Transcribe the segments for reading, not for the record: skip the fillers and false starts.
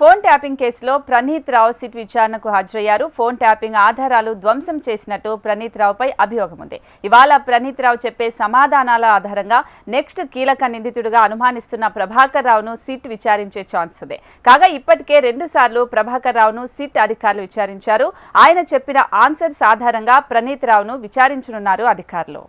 Phone tapping కేసులో ప్రణీత్ రావు SIT విచారణకు హాజరయ్యారు. ఫోన్ ట్యాపింగ్ ఆధారాలు ధ్వంసం చేసినట్టు ప్రణీత్ రావుపై అభియోగం ఉంది. ఇవాళ ప్రణీత్ రావు చెప్పే సమాధానాల ఆధారంగా నెక్స్ట్ కీలక నిందితుడిగా అనుమానిస్తున్న ప్రభాకర్ రావును సిట్ విచారించే ఛాన్స్ ఉంది. కాగా ఇప్పటికే 2 సార్లు ప్రభాకర్ రావును సిట్ అధికారులు విచారించారు. ఆయన చెప్పిన ఆన్సర్స్ ఆధారంగా ప్రణీత్ రావును విచారించనున్నారు అధికారులు.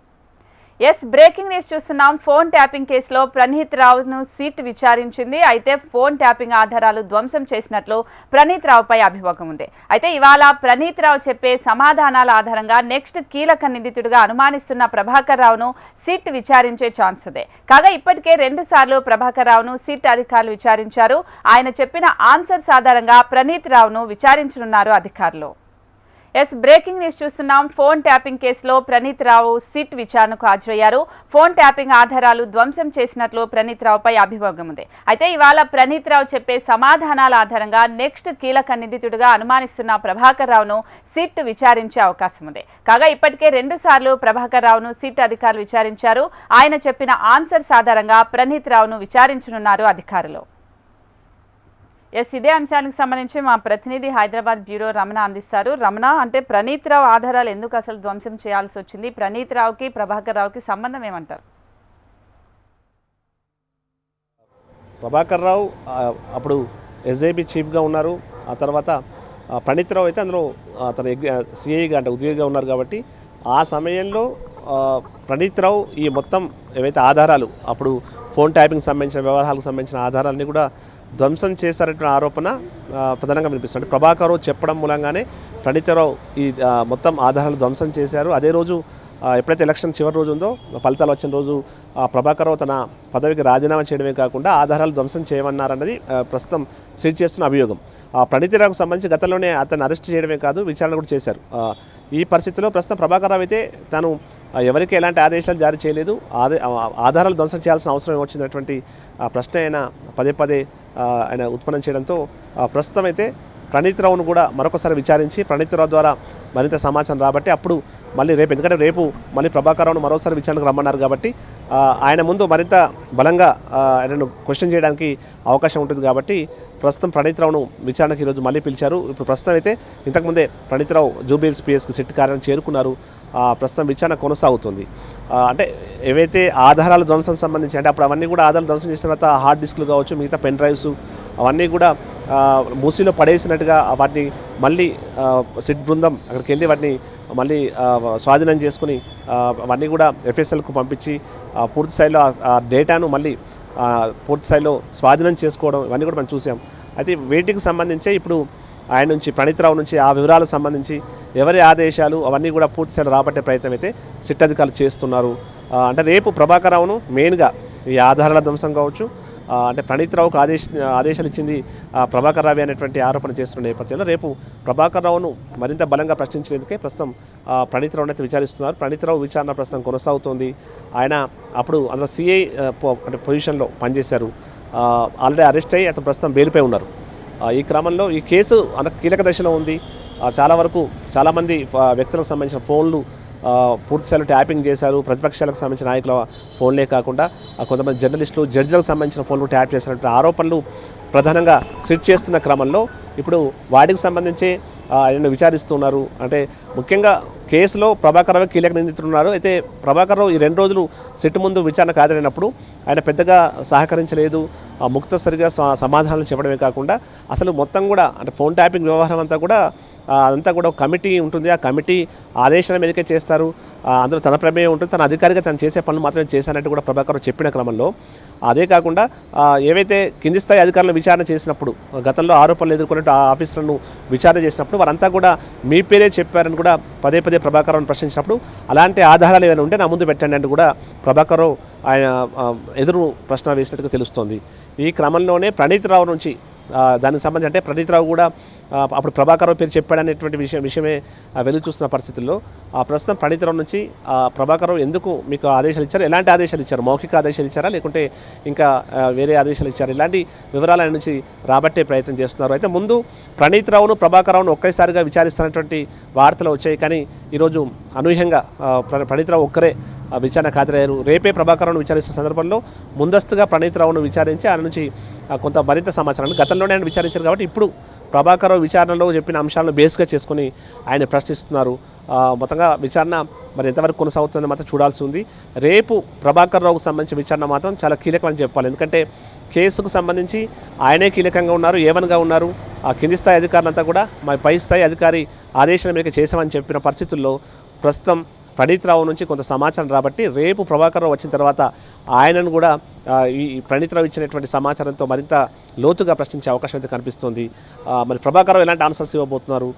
బ్రేకింగ్ న్యూస్ చూస్తున్నాం. ఫోన్ ట్యాపింగ్ కేసులో ప్రణీత్ రావును సిట్ విచారించింది. అయితే ఫోన్ ట్యాపింగ్ ఆధారాలు ధ్వంసం చేసినట్లు ప్రణీత్ రావుపై అభియోగం ఉంది. అయితే ఇవాళ ప్రణీత్ రావు చెప్పే సమాధానాల ఆధారంగా నెక్స్ట్ కీలక నిందితుడిగా అనుమానిస్తున్న ప్రభాకర్ రావును సిట్ విచారించే ఛాన్స్ ఉంది. కాగా ఇప్పటికే 2 సార్లు ప్రభాకర్ రావును సిట్ అధికారులు విచారించారు. ఆయన చెప్పిన ఆన్సర్స్ ఆధారంగా ప్రణీత్ రావును విచారించనున్నారు అధికారులు. బ్రేకింగ్ న్యూస్ చూస్తున్నాం. ఫోన్ ట్యాపింగ్ కేసులో ప్రణీత్ రావు సిట్ విచారణకు హాజరయ్యారు. ఫోన్ ట్యాపింగ్ ఆధారాలు ధ్వంసం చేసినట్లు ప్రణీత్ రావుపై అభియోగం ఉంది. అయితే ఇవాళ ప్రణీత్ రావు చెప్పే సమాధానాల ఆధారంగా నెక్స్ట్ కీలక నిందితుడిగా అనుమానిస్తున్న ప్రభాకర్ రావును సిట్ విచారించే అవకాశం ఉంది. కాగా ఇప్పటికే 2 సార్లు ప్రభాకర్ రావును సిట్ అధికారులు విచారించారు. ఆయన చెప్పిన ఆన్సర్స్ ఆధారంగా ప్రణీత్ రావును విచారించనున్నారు అధికారులు. ఇదే అంశానికి సంబంధించి మా ప్రతినిధి హైదరాబాద్ బ్యూరో రమణ అందిస్తారు. రమణ, అంటే ప్రణీత్ రావు ఆధారాలు ఎందుకు అసలు ధ్వంసం చేయాల్సి వచ్చింది? ప్రణీత్ రావుకి ప్రభాకర్ రావుకి సంబంధం ఏమంటారు? ప్రభాకర్ రావు అప్పుడు ఎస్ఐబి చీఫ్గా ఉన్నారు. ఆ తర్వాత ప్రణీత్ రావు అయితే అందులో అతను సిఐగా అంటే ఉద్యోగిగా ఉన్నారు. కాబట్టి ఆ సమయంలో ప్రణీత్ రావు ఈ మొత్తం ఏవైతే ఆధారాలు అప్పుడు ఫోన్ ట్యాపింగ్ సంబంధించిన వ్యవహారాలకు సంబంధించిన ఆధారాలని కూడా ధ్వంసం చేశారనే ఆరోపణ ప్రధానంగా వినిపిస్తుంది. ప్రభాకర్ రావు చెప్పడం మూలంగానే ప్రణీత్ రావు ఈ మొత్తం ఆధారాలు ధ్వంసం చేశారు. అదే రోజు ఎప్పుడైతే ఎలక్షన్ చివరి రోజు ఉందో, ఫలితాలు వచ్చిన రోజు ప్రభాకర్ రావు తన పదవికి రాజీనామా చేయడమే కాకుండా ఆధారాలు ధ్వంసం చేయమన్నారన్నది ప్రస్తుతం సీజ్ చేస్తున్న అభియోగం. ప్రణీత్ రావుకు సంబంధించి గతంలోనే అతను అరెస్ట్ చేయడమే కాదు, విచారణ కూడా చేశారు. ఈ పరిస్థితిలో ప్రస్తుతం ప్రభాకర్ రావు అయితే తాను ఎవరికి ఎలాంటి ఆదేశాలు జారీ చేయలేదు, ఆధారాలు ధ్వంసం చేయాల్సిన అవసరం వచ్చినటువంటి ప్రశ్న ఆయన పదే ఆయన ఉత్పన్నం చేయడంతో ప్రస్తుతం అయితే ప్రణీత్ రావును కూడా మరొకసారి విచారించి ప్రణీత్ రావు ద్వారా మరింత సమాచారం రాబట్టి అప్పుడు మళ్ళీ రేపు, ఎందుకంటే రేపు మళ్ళీ ప్రభాకర్ రావును మరోసారి విచారణకు రమ్మన్నారు కాబట్టి ఆయన ముందు మరింత బలంగా ఆయనను క్వశ్చన్ చేయడానికి అవకాశం ఉంటుంది. కాబట్టి ప్రస్తుతం ప్రణీత్ రావును విచారణకు ఈరోజు మళ్ళీ పిలిచారు. ఇప్పుడు ప్రస్తుతం అయితే ఇంతకుముందే ప్రణీత్ రావు జూబ్లీహిల్స్ పిఎస్కి సిట్ కార్యాలయం చేరుకున్నారు. ప్రస్తుతం విచారణ కొనసాగుతుంది. అంటే ఏవైతే ఆధారాల ధ్వంసం సంబంధించి, అంటే అప్పుడు అవన్నీ కూడా ఆధారాలు ధ్వంసం చేసిన తర్వాత హార్డ్ డిస్క్లు కావచ్చు, మిగతా పెన్ డ్రైవ్స్ అవన్నీ కూడా మూసీలో పడేసినట్టుగా వాటిని మళ్ళీ సిట్ బృందం అక్కడికి వెళ్ళి వాటిని మళ్ళీ స్వాధీనం చేసుకుని అవన్నీ కూడా ఎఫ్ఎస్ఎల్కు పంపించి పూర్తి స్థాయిలో ఆ డేటాను మళ్ళీ పూర్తి స్థాయిలో స్వాధీనం చేసుకోవడం ఇవన్నీ కూడా మనం చూసాం. అయితే వీటికి సంబంధించే ఇప్పుడు ఆయన నుంచి ప్రణీత్ రావు నుంచి ఆ వివరాలకు సంబంధించి ఎవరి ఆదేశాలు అవన్నీ కూడా పూర్తి స్థాయిలో రాబట్టే ప్రయత్నం అయితే సిట్ అధికారులు చేస్తున్నారు. అంటే రేపు ప్రభాకర్ రావును మెయిన్గా ఈ ఆధారాల ధ్వంసం కావచ్చు, అంటే ప్రణీత్ రావుకు ఆదేశాలు ఇచ్చింది ప్రభాకర్ రావు అనేటువంటి ఆరోపణ చేస్తున్న నేపథ్యంలో రేపు ప్రభాకర్ రావును మరింత బలంగా ప్రశ్నించేందుకే ప్రస్తుతం ప్రణీత్ రావును అయితే విచారిస్తున్నారు. ప్రణీత్ రావు విచారణ ప్రస్తుతం కొనసాగుతోంది. ఆయన అప్పుడు అందులో సిఐ అంటే పొజిషన్లో పనిచేశారు. ఆల్రెడీ అరెస్ట్ అయ్యి అతను ప్రస్తుతం బెయిల్పై ఉన్నారు. ఈ క్రమంలో ఈ కేసు కీలక దశలో ఉంది. చాలామంది వ్యక్తులకు సంబంధించిన ఫోన్లు పూర్తి స్థాయిలో ట్యాపింగ్ చేశారు. ప్రతిపక్షాలకు సంబంధించిన నాయకుల ఫోన్లే కాకుండా కొంతమంది జర్నలిస్టులు, జడ్జిలకు సంబంధించిన ఫోన్లు ట్యాప్ చేసినటువంటి ఆరోపణలు ప్రధానంగా సిట్ చేస్తున్న క్రమంలో ఇప్పుడు వాటికి సంబంధించి ఆయన విచారిస్తున్నారు. అంటే ముఖ్యంగా కేసులో ప్రభాకర్ రావు కీలక నిందితున్నారు. అయితే ప్రభాకర్ రావు ఈ 2 రోజులు సిట్ ముందు విచారణకు హాజరైనప్పుడు ఆయన పెద్దగా సహకరించలేదు. ముక్తసరిగా సమాధానాలు చెప్పడమే కాకుండా అసలు మొత్తం కూడా అంటే ఫోన్ ట్యాపింగ్ వ్యవహారం అంతా కూడా అదంతా కూడా ఒక కమిటీ ఉంటుంది. ఆ కమిటీ ఆదేశాల మీదకే చేస్తారు. అందులో తన ప్రమేయం ఉంటుంది. తన అధికారిగా తను చేసే పనులు మాత్రమే చేశానంటూ కూడా ప్రభాకర్ చెప్పిన క్రమంలో అదే కాకుండా ఏవైతే కింది స్థాయి అధికారులను విచారణ చేసినప్పుడు గతంలో ఆరోపణలు ఎదుర్కొన్నట్టు ఆ ఆఫీసర్లను విచారణ చేసినప్పుడు వారంతా కూడా మీ పేరే చెప్పారని కూడా పదే ప్రభాకర్ రావును ప్రశ్నించినప్పుడు అలాంటి ఆధారాలు ఏమైనా ఉంటే నా ముందు పెట్టండి అంటూ కూడా ప్రభాకర్ రావు ఆయన ఎదురు ప్రశ్న వేసినట్టుగా తెలుస్తోంది. ఈ క్రమంలోనే ప్రణీత్ రావు నుంచి దానికి సంబంధించి, అంటే ప్రణీత్ రావు కూడా అప్పుడు ప్రభాకర్ రావు పేరు చెప్పాడనేటువంటి విషయమే వెలుగు చూస్తున్న పరిస్థితుల్లో ప్రస్తుతం ప్రణీత్ రావు నుంచి ప్రభాకర్ రావు ఎందుకు మీకు ఆదేశాలు ఇచ్చారు, ఎలాంటి ఆదేశాలు ఇచ్చారు, మౌఖిక ఆదేశాలు ఇచ్చారా లేకుంటే ఇంకా వేరే ఆదేశాలు ఇచ్చారు, ఇలాంటి వివరాల నుంచి రాబట్టే ప్రయత్నం చేస్తున్నారు. అయితే ముందు ప్రణీత్ రావును ప్రభాకర్ రావును ఒకేసారిగా విచారిస్తున్నటువంటి వార్తలు వచ్చాయి. కానీ ఈరోజు అనూహ్యంగా ప్రణీత్ రావు ఒక్కరే విచారణకు హాజరయ్యారు. రేపే ప్రభాకర్ రావును విచారిస్తున్న సందర్భంలో ముందస్తుగా ప్రణీత్ రావును విచారించి ఆయన నుంచి కొంత మరింత సమాచారాన్ని గతంలోనే ఆయన విచారించారు కాబట్టి ఇప్పుడు ప్రభాకర్ రావు విచారణలో చెప్పిన అంశాలను బేస్గా చేసుకుని ఆయన ప్రశ్నిస్తున్నారు. మొత్తంగా విచారణ మరి ఎంతవరకు కొనసాగుతుందని మాత్రం చూడాల్సి ఉంది. రేపు ప్రభాకర్ రావుకు సంబంధించిన విచారణ మాత్రం చాలా కీలకమని చెప్పాలి. ఎందుకంటే కేసుకు సంబంధించి ఆయనే కీలకంగా ఉన్నారు, ఏవన్గా ఉన్నారు. ఆ కింది స్థాయి అధికారులంతా కూడా మా పై స్థాయి అధికారి ఆదేశాల మేరకు చేశామని చెప్పిన పరిస్థితుల్లో ప్రస్తుతం ప్రణీత్ రావు నుంచి కొంత సమాచారం రాబట్టి రేపు ప్రభాకర్ రావు వచ్చిన తర్వాత ఆయనను కూడా ఈ ప్రణీత్ రావు ఇచ్చినటువంటి సమాచారంతో మరింత లోతుగా ప్రశ్నించే అవకాశం అయితే కనిపిస్తుంది. మరి ప్రభాకర్ రావు ఎలాంటి ఆన్సర్స్ ఇవ్వబోతున్నారు,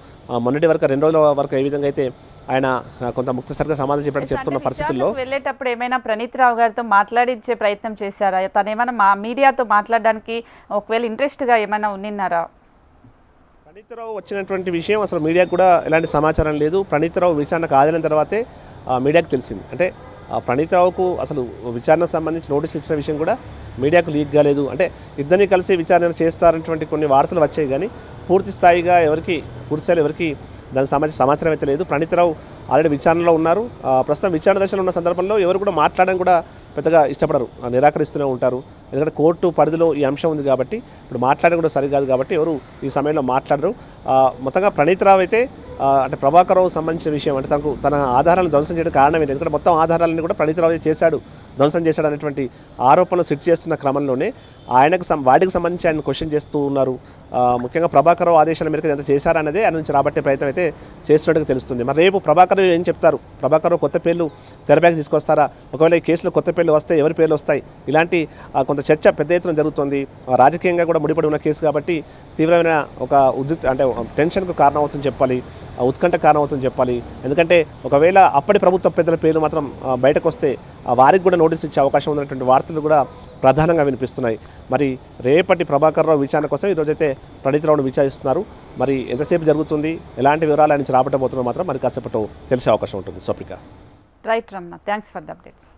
మొన్నటి వరకు 2 రోజుల వరకు ఏ విధంగా అయితే ఆయన కొంత ముక్తసరిగా సమాధానం చెప్పడానికి చెప్తున్న పరిస్థితుల్లో వెళ్ళేటప్పుడు ఏమైనా ప్రణీత్ రావు గారితో మాట్లాడించే ప్రయత్నం చేశారా? తను ఏమైనా మా మీడియాతో మాట్లాడడానికి ఒకవేళ ఇంట్రెస్ట్గా ఏమైనా ఉన్నారా? ప్రణీత్ రావు వచ్చినటువంటి విషయం అసలు మీడియాకు కూడా ఎలాంటి సమాచారం లేదు. ప్రణీత్ రావు విచారణకు హాజరైన తర్వాతే మీడియాకు తెలిసింది. అంటే ప్రణీత్ రావుకు అసలు విచారణకు సంబంధించి నోటీస్ ఇచ్చిన విషయం కూడా మీడియాకు లీక్ కాలేదు. అంటే ఇద్దరిని కలిసి విచారణ చేస్తారనేటువంటి కొన్ని వార్తలు వచ్చాయి కానీ పూర్తి స్థాయిగా ఎవరికి దానికి సంబంధించిన సమాచారం అయితే లేదు. ప్రణీత్ రావు ఆల్రెడీ విచారణలో ఉన్నారు. ప్రస్తుతం విచారణ దశలో ఉన్న సందర్భంలో ఎవరు కూడా మాట్లాడడం కూడా పెద్దగా ఇష్టపడరు, నిరాకరిస్తూనే ఉంటారు. ఎందుకంటే కోర్టు పరిధిలో ఈ అంశం ఉంది కాబట్టి ఇప్పుడు మాట్లాడడం కూడా సరికాదు కాబట్టి ఎవరు ఈ సమయంలో మాట్లాడరు. మొత్తంగా ప్రణీత్ రావు అయితే అంటే ప్రభాకర్ రావు సంబంధించిన విషయం అంటే తన ఆధారాలను ధ్వంసం చేయడం కారణం ఏంటి? ఎందుకంటే మొత్తం ఆధారాలను కూడా ప్రణీత్ రావు ధ్వంసం చేశాడు అనేటువంటి ఆరోపణలు సెట్ చేస్తున్న క్రమంలోనే వాటికి సంబంధించి ఆయన క్వశ్చన్ చేస్తూ ఉన్నారు. ముఖ్యంగా ప్రభాకర్ రావు ఆదేశాల మేరకు ఎంత చేశారనేదే ఆయన నుంచి రాబట్టే ప్రయత్నం అయితే చేస్తున్నట్టుగా తెలుస్తుంది. మరి రేపు ప్రభాకర్ రావు ఏం చెప్తారు? ప్రభాకర్ రావు కొత్త పేర్లు తెరపైకి తీసుకొస్తారా? ఒకవేళ ఈ కేసులో కొత్త పేర్లు వస్తే ఎవరి పేర్లు వస్తాయి? ఇలాంటి కొంత చర్చ పెద్ద ఎత్తున జరుగుతుంది. రాజకీయంగా కూడా ముడిపడి ఉన్న కేసు కాబట్టి తీవ్రమైన ఒక టెన్షన్కు కారణం అవుతుందని చెప్పాలి, ఉత్కంఠ కారణం అవుతుందని చెప్పాలి. ఎందుకంటే ఒకవేళ అప్పటి ప్రభుత్వ పెద్దల పేర్లు మాత్రం బయటకు వస్తే వారికి కూడా నోటీస్ ఇచ్చే అవకాశం ఉన్నటువంటి వార్తలు కూడా ప్రధానంగా వినిపిస్తున్నాయి. మరి రేపటి ప్రభాకర్ రావు విచారణ కోసం ఈరోజైతే ప్రణీత్ రావును విచారిస్తున్నారు. మరి ఎంతసేపు జరుగుతుంది, ఎలాంటి వివరాలు ఆయన రాబట్టబోతున్నా మాత్రం మరి కాసేపట్లో తెలిసే అవకాశం ఉంటుంది. Swapnika. Right Ramana, thanks for the updates.